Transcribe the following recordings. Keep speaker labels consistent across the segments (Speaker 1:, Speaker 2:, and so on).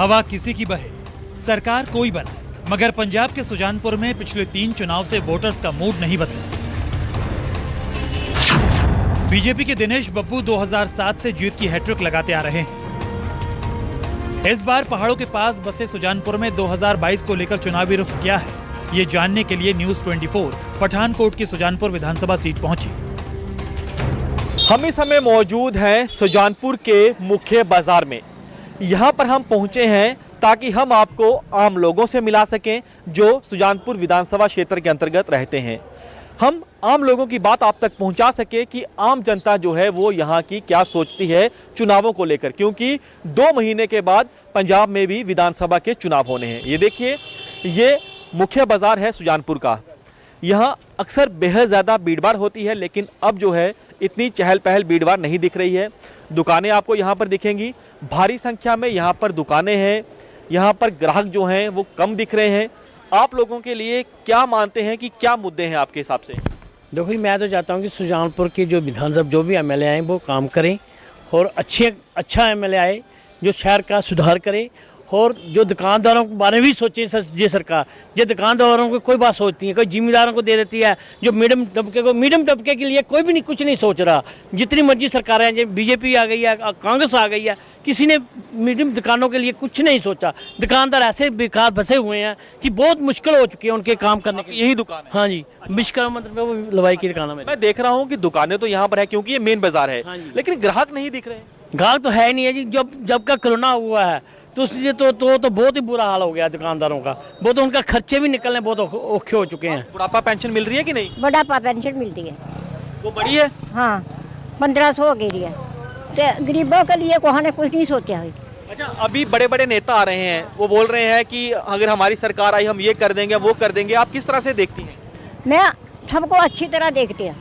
Speaker 1: हवा किसी की बहे, सरकार कोई बनाए, मगर पंजाब के सुजानपुर में पिछले 3 चुनाव से वोटर्स का मूड नहीं बदला। बीजेपी के दिनेश बब्बू 2007 से जीत की हैट्रिक लगाते आ रहे हैं। इस बार पहाड़ों के पास बसे सुजानपुर में 2022 को लेकर चुनावी रुख क्या है, ये जानने के लिए न्यूज़ 24 पठानकोट की सुजानपुर विधानसभा सीट पहुंची।
Speaker 2: हम इस समय मौजूद हैं सुजानपुर के मुख्य बाजार में। यहाँ पर हम पहुँचे हैं ताकि हम आपको आम लोगों से मिला सकें जो सुजानपुर विधानसभा क्षेत्र के अंतर्गत रहते हैं। हम आम लोगों की बात आप तक पहुंचा सके कि आम जनता जो है वो यहाँ की क्या सोचती है चुनावों को लेकर, क्योंकि 2 महीने के बाद पंजाब में भी विधानसभा के चुनाव होने हैं। ये देखिए, ये मुख्य बाजार है सुजानपुर का। यहाँ अक्सर बेहद ज़्यादा भीड़भाड़ होती है, लेकिन अब जो है इतनी चहल पहल भीड़भाड़ नहीं दिख रही है। दुकानें आपको यहाँ पर दिखेंगी, भारी संख्या में यहाँ पर दुकानें हैं। यहाँ पर ग्राहक जो हैं वो कम दिख रहे हैं। आप लोगों के लिए क्या मानते हैं कि क्या मुद्दे हैं आपके हिसाब से?
Speaker 3: देखो, मैं तो चाहता हूँ कि सुजानपुर की जो विधानसभा जो भी एमएलए आए वो काम करें और अच्छा एमएलए आए जो शहर का सुधार करे, और जो दुकानदारों के बारे में भी सोचे ये सरकार। जो दुकानदारों को कोई बात सोचती है, कोई जिम्मेदारों को दे देती है, जो मीडियम तबके के लिए कोई भी नहीं, कुछ नहीं सोच रहा। जितनी मर्जी सरकार है, बीजेपी आ गई है, कांग्रेस आ गई है, किसी ने मीडियम दुकानों के लिए कुछ नहीं सोचा। दुकानदार ऐसे बेकार बसे हुए हैं कि बहुत मुश्किल हो चुकी है उनके काम करने की।
Speaker 2: यही दुकान है?
Speaker 3: हाँ जी, विश्वकर्मा मतलब वो लवाई की दुकान है।
Speaker 2: मैं देख रहा हूँ कि दुकानें तो यहाँ पर है क्योंकि ये मेन बाजार है, लेकिन ग्राहक नहीं दिख रहे।
Speaker 3: ग्राहक तो है ही नहीं है जी। जब का कोरोना हुआ है तो इसलिए तो बहुत ही बुरा हाल हो गया दुकानदारों का। बहुत उनका खर्चे भी निकलने बहुत औखे हो चुके हैं।
Speaker 2: बुढ़ापा पेंशन मिल रही है कि नहीं?
Speaker 4: बुढ़ापा पेंशन मिलती है,
Speaker 2: वो बड़ी है।
Speaker 4: हाँ, 1500 हो गई है। तो गरीबों के लिए कोहा ने कुछ नहीं सोचा है।
Speaker 2: अच्छा, अभी बड़े बड़े नेता आ रहे हैं, वो बोल रहे हैं कि अगर हमारी सरकार आई हम ये कर देंगे वो कर देंगे। आप किस तरह से देखती हैं?
Speaker 4: मैं सबको अच्छी तरह देखती हूँ,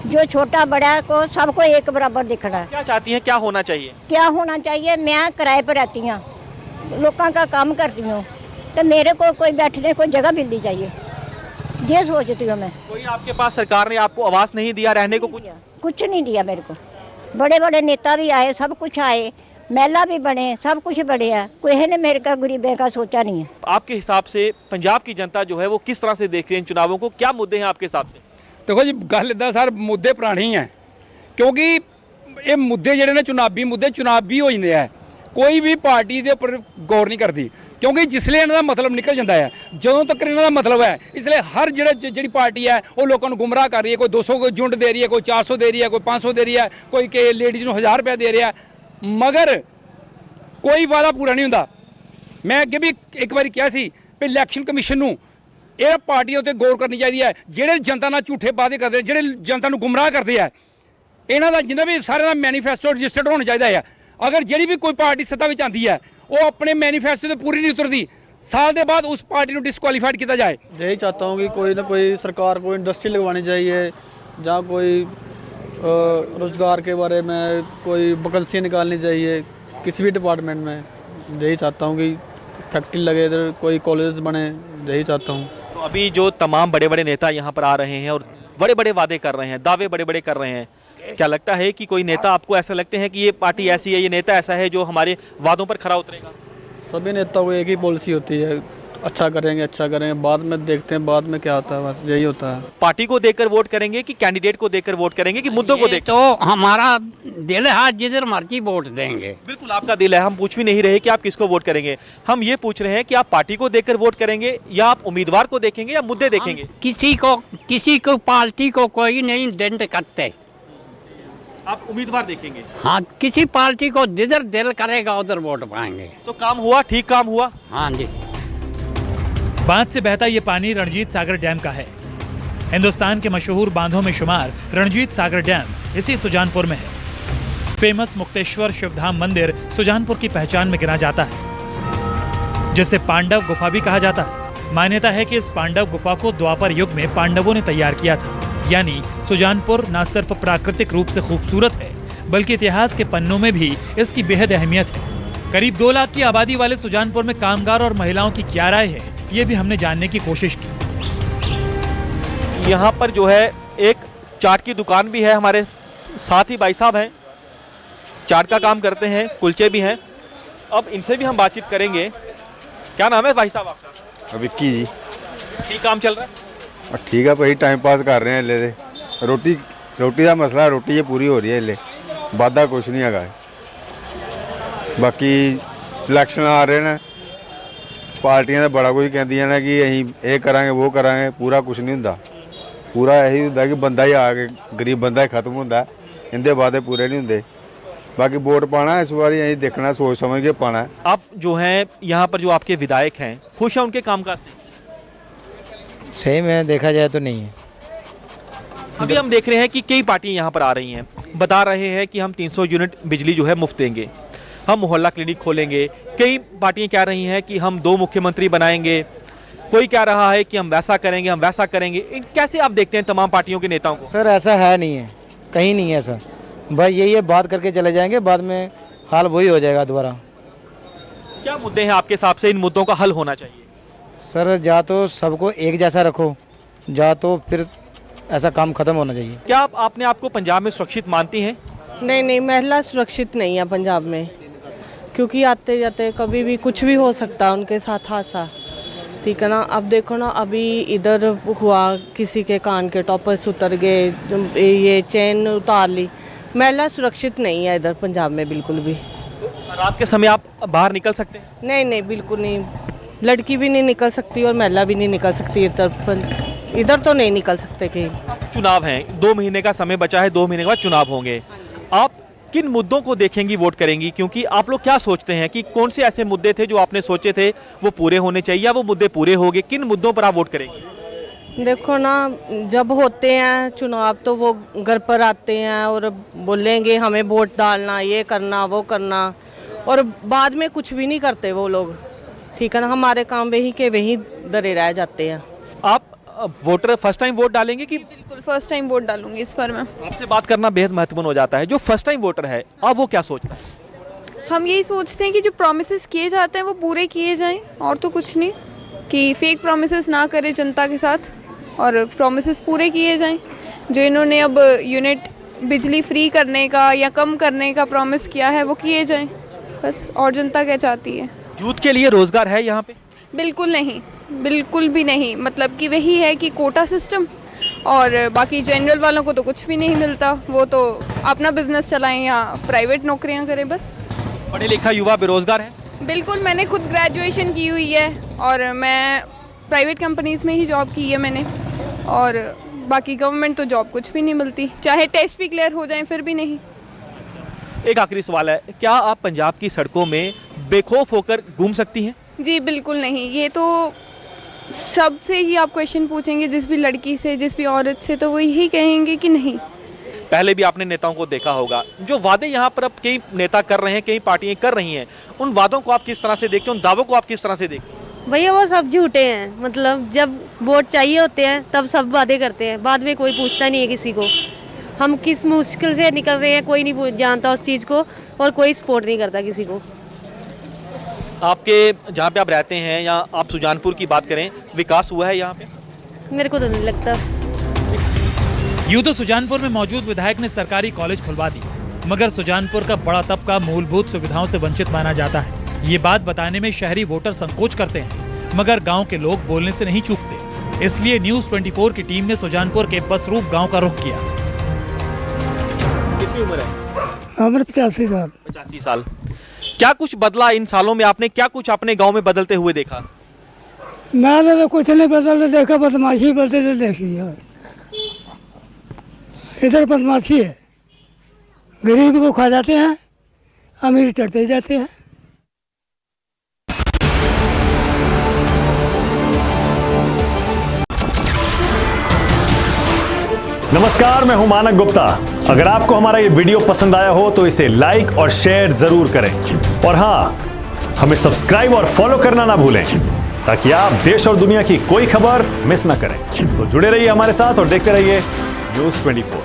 Speaker 4: जो छोटा बड़ा को सबको एक बराबर दिखना है।
Speaker 2: क्या चाहती हैं, क्या होना चाहिए?
Speaker 4: क्या होना चाहिए? मैं किराए पर रहती हूँ, लोगों का काम करती हूँ, तो मेरे को कोई बैठने को जगह मिलनी चाहिए, ये सोचती हूँ मैं।
Speaker 2: कोई आपके पास सरकार ने आपको आवास नहीं दिया रहने को?
Speaker 4: कुछ नहीं दिया मेरे को। बड़े बड़े नेता भी आए, सब कुछ आए, मेला भी बने, सब कुछ बड़े है, कोई ने मेरे का गरीबे का सोचा नहीं है।
Speaker 2: आपके हिसाब से पंजाब की जनता जो है वो किस तरह से देख रही है इन चुनावों को? क्या मुद्दे हैं आपके हिसाब से?
Speaker 5: देखो जी, गल इदा सर मुद्दे पुराने ही हैं, क्योंकि ये मुद्दे ਜਿਹੜੇ ਨੇ चुनावी हो जाते हैं। कोई भी पार्टी के उपर गौर नहीं करती, क्योंकि जिसले इन्हों का मतलब निकल जाता है, जो तक इन्हों का मतलब है, इसलिए हर जी पार्टी है वो लोगों को गुमराह कर रही है। कोई 200 को यूनिट दे रही है, कोई 400 दे रही है, कोई 500 दे रही है, कोई के लेडीज़ को 1000 रुपया दे रहा है, मगर कोई वादा पूरा नहीं होता। मैं अगे भी एक बार कहा सी भी इलैक्शन कमीशन नूं ये पार्टियों पर गौर करनी चाहिए है। ਜਿਹੜੇ जनता ਨਾਲ झूठे वादे करते, ਜਿਹੜੇ जनता को गुमराह करते हैं, इन्हों का जिन्हें भी सारे का मैनीफेस्टो रजिस्टर्ड होना चाहिए है। अगर जी भी कोई पार्टी सत्ता में आती है वो अपने मैनीफेस्टो से पूरी नहीं उतरती, साल के बाद उस पार्टी को डिस्कुआलीफाइड किया जाए।
Speaker 6: यही चाहता हूँ कि कोई ना कोई सरकार को इंडस्ट्री लगवानी चाहिए, जहाँ कोई रोज़गार के बारे में कोई वैकेंसी निकालनी चाहिए किसी भी डिपार्टमेंट में। यही चाहता हूँ कि फैक्ट्री लगे, इधर कोई कॉलेज बने, यही चाहता हूँ।
Speaker 2: तो अभी जो तमाम बड़े बड़े नेता यहाँ पर आ रहे हैं और बड़े बड़े वादे कर रहे हैं, दावे बड़े बड़े कर रहे हैं, क्या लगता है कि कोई नेता आपको ऐसा लगते हैं कि ये पार्टी ऐसी है, ये नेता ऐसा है जो हमारे वादों पर खरा उतरेगा?
Speaker 6: सभी नेताओं को एक ही पॉलिसी होती है, अच्छा करेंगे, बाद में देखते हैं बाद में क्या होता है, बस यही होता है।
Speaker 2: पार्टी को देखकर वोट करेंगे कि कैंडिडेट को देखकर वोट करेंगे कि मुद्दों को देख?
Speaker 3: तो हमारा दिल है, जिधर मर्जी वोट देंगे।
Speaker 2: बिल्कुल आपका दिल है, हम पूछ भी नहीं रहे कि आप किसको वोट करेंगे। हम ये पूछ रहे हैं कि आप पार्टी को देखकर वोट करेंगे या आप उम्मीदवार को देखेंगे या मुद्दे देखेंगे?
Speaker 3: किसी को पार्टी को कोई नहीं दंड करते,
Speaker 2: आप उम्मीदवार देखेंगे?
Speaker 3: हाँ, किसी पार्टी को जिधर दिल करेगा उधर वोट पाएंगे।
Speaker 2: तो काम हुआ, ठीक काम हुआ?
Speaker 3: हाँ जी।
Speaker 1: बांध से बहता ये पानी रणजीत सागर डैम का है। हिंदुस्तान के मशहूर बांधों में शुमार रणजीत सागर डैम इसी सुजानपुर में है। फेमस मुक्तेश्वर शिवधाम मंदिर सुजानपुर की पहचान में गिना जाता है, जिसे पांडव गुफा भी कहा जाता है। मान्यता है कि इस पांडव गुफा को द्वापर युग में पांडवों ने तैयार किया था। यानी सुजानपुर न सिर्फ प्राकृतिक रूप से खूबसूरत है, बल्कि इतिहास के पन्नों में भी इसकी बेहद अहमियत है। करीब 2 लाख की आबादी वाले सुजानपुर में कामगार और महिलाओं की क्या राय है, ये भी हमने जानने की कोशिश की।
Speaker 2: यहाँ पर जो है एक चाट की दुकान भी है, हमारे साथ ही भाई साहब हैं, चाट का काम करते हैं, कुलचे भी हैं। अब इनसे भी हम बातचीत करेंगे। क्या नाम है भाई साहब आपका?
Speaker 7: विक्की जी।
Speaker 2: ठीक काम चल रहा है?
Speaker 7: ठीक है भाई, टाइम पास कर रहे हैं हले ते रोटी का मसला, रोटी ये पूरी हो रही है हले, वादा कुछ नहीं है। बाकी इलैक्शन आ रहे हैं, पार्टियां तो बड़ा कुछ कहदियां ने कि असीं ये करांगे वो करांगे, पूरा कुछ नहीं हुंदा। पूरा यही हुंदा कि बंदा ही आके गरीब बंदा ही खत्म हुंदा, इनके वादे पूरे नहीं हुंदे। बाकी वोट पाना इस बार यही देखना, सोच समझ के पाना है।
Speaker 2: आप जो हैं यहाँ पर जो आपके विधायक हैं, खुश हैं उनके कामकाज से?
Speaker 8: सही में देखा जाए तो नहीं है।
Speaker 2: अभी हम देख रहे हैं कि कई पार्टियां यहाँ पर आ रही हैं, बता रहे हैं कि हम 300 यूनिट बिजली जो है मुफ्त देंगे, हम मोहल्ला क्लिनिक खोलेंगे। कई पार्टियां कह रही हैं कि हम 2 मुख्यमंत्री बनाएंगे, कोई कह रहा है कि हम वैसा करेंगे हम वैसा करेंगे। कैसे आप देखते हैं तमाम पार्टियों के नेताओं को?
Speaker 8: सर ऐसा है नहीं है, कहीं नहीं है सर। बस यही है, बात करके चले जाएंगे, बाद में हाल वही हो जाएगा दोबारा।
Speaker 2: क्या मुद्दे हैं आपके हिसाब से इन मुद्दों का हल होना चाहिए?
Speaker 8: सर या तो सबको एक जैसा रखो, या तो फिर ऐसा काम खत्म होना चाहिए।
Speaker 2: क्या आप अपने आप को पंजाब में सुरक्षित मानती हैं?
Speaker 9: नहीं, महिला सुरक्षित नहीं है पंजाब में, क्योंकि आते जाते कभी भी कुछ भी हो सकता है उनके साथ हादसा। ठीक है ना, अब देखो ना, अभी इधर हुआ किसी के कान के टॉपर्स उतर गए, ये चेन उतार ली। महिला सुरक्षित नहीं है इधर पंजाब में बिल्कुल भी।
Speaker 2: रात के समय आप बाहर निकल सकते हैं?
Speaker 9: नहीं, बिल्कुल नहीं, लड़की भी नहीं निकल सकती और महिला भी नहीं निकल सकती इधर तो नहीं निकल सकते कहीं।
Speaker 2: चुनाव हैं, 2 महीने का समय बचा है, 2 महीने के बाद चुनाव होंगे। आप किन मुद्दों को देखेंगी, वोट करेंगी? क्योंकि आप लोग क्या सोचते हैं कि कौन से ऐसे मुद्दे थे जो आपने सोचे थे वो पूरे होने चाहिए, या वो मुद्दे पूरे हो गए? किन मुद्दों पर आप वोट करेंगे?
Speaker 9: देखो ना, जब होते हैं चुनाव तो वो घर पर आते हैं और बोलेंगे हमें वोट डालना, ये करना वो करना, और बाद में कुछ भी नहीं करते वो लोग। ठीक है ना, हमारे काम वही के वही धरे रह जाते हैं।
Speaker 2: आप वोटर फर्स्ट टाइम वोट डालेंगे कि?
Speaker 10: बिल्कुल फर्स्ट टाइम वोट डालूंगी इस बार मैं।
Speaker 2: आपसे बात करना बेहद महत्वपूर्ण हो जाता है। जो फर्स्ट टाइम वोटर है, अब वो क्या सोचता है?
Speaker 10: हम यही सोचते हैं कि जो प्रॉमिसेस किए जाते हैं वो पूरे किए जाएं, और तो कुछ नहीं, कि फेक प्रॉमिसेस ना करें जनता के साथ और प्रॉमिसेस पूरे किए जाएं। जो इन्होंने अब यूनिट बिजली फ्री करने का या कम करने का प्रॉमिस किया है वो किए जाएं बस। और जनता क्या चाहती है?
Speaker 2: यूथ के लिए रोजगार है यहाँ पे?
Speaker 10: बिल्कुल नहीं, बिल्कुल भी नहीं। मतलब कि वही है कि कोटा सिस्टम, और बाकी जनरल वालों को तो कुछ भी नहीं मिलता, वो तो अपना बिजनेस चलाएं या प्राइवेट नौकरियां करें बस।
Speaker 2: पढ़े लिखा युवा बेरोजगार है?
Speaker 10: बिल्कुल, मैंने खुद ग्रेजुएशन की हुई है और मैं प्राइवेट कंपनीज़ में ही जॉब की है मैंने, और बाकी गवर्नमेंट तो जॉब कुछ भी नहीं मिलती, चाहे टेस्ट भी क्लियर हो जाए फिर भी नहीं।
Speaker 2: एक आखिरी सवाल है, क्या आप पंजाब की सड़कों में बेखौफ होकर घूम सकती हैं?
Speaker 10: जी बिल्कुल नहीं। ये तो सबसे ही आप क्वेश्चन पूछेंगे, जिस भी लड़की से, जिस भी औरत से, तो वो यही कहेंगे कि नहीं।
Speaker 2: पहले भी आपने नेताओं को देखा होगा, जो वादे यहाँ पर अब कई नेता कर रहे हैं, कई पार्टियां कर रही हैं, उन वादों को आप किस तरह से देखते हैं, उन दावों को आप किस तरह से देखते हैं?
Speaker 11: भैया वो सब झूठे हैं। मतलब जब वोट चाहिए होते हैं तब सब वादे करते हैं, बाद में कोई पूछता नहीं है किसी को। हम किस मुश्किल से निकल रहे हैं कोई नहीं जानता उस चीज़ को, और कोई सपोर्ट नहीं करता किसी को।
Speaker 2: आपके जहाँ पे आप रहते हैं, या आप सुजानपुर की बात करें, विकास हुआ है यहाँ पे?
Speaker 11: मेरे को तो नहीं लगता।
Speaker 1: यूं तो सुजानपुर में मौजूद विधायक ने सरकारी कॉलेज खुलवा दी, मगर सुजानपुर का बड़ा तबका मूलभूत सुविधाओं से वंचित माना जाता है। ये बात बताने में शहरी वोटर संकोच करते हैं, मगर गांव के लोग बोलने से नहीं चूकते। इसलिए न्यूज़ 24 की टीम ने सुजानपुर के बसरूप गांव का रुख किया।
Speaker 2: कितनी उम्र है?
Speaker 12: उम्र 85 साल।
Speaker 2: 85 साल। क्या कुछ बदला इन सालों में? आपने क्या कुछ अपने गांव में बदलते हुए देखा?
Speaker 12: मैंने तो कुछ नहीं बदलते देखा, बदमाशी बदलते देखी है। इधर बदमाशी है, गरीब को खा जाते हैं, अमीर चढ़ते जाते हैं।
Speaker 13: नमस्कार, मैं हूं मानक गुप्ता। अगर आपको हमारा ये वीडियो पसंद आया हो तो इसे लाइक और शेयर जरूर करें, और हाँ, हमें सब्सक्राइब और फॉलो करना ना भूलें, ताकि आप देश और दुनिया की कोई खबर मिस ना करें। तो जुड़े रहिए हमारे साथ और देखते रहिए न्यूज़ 24।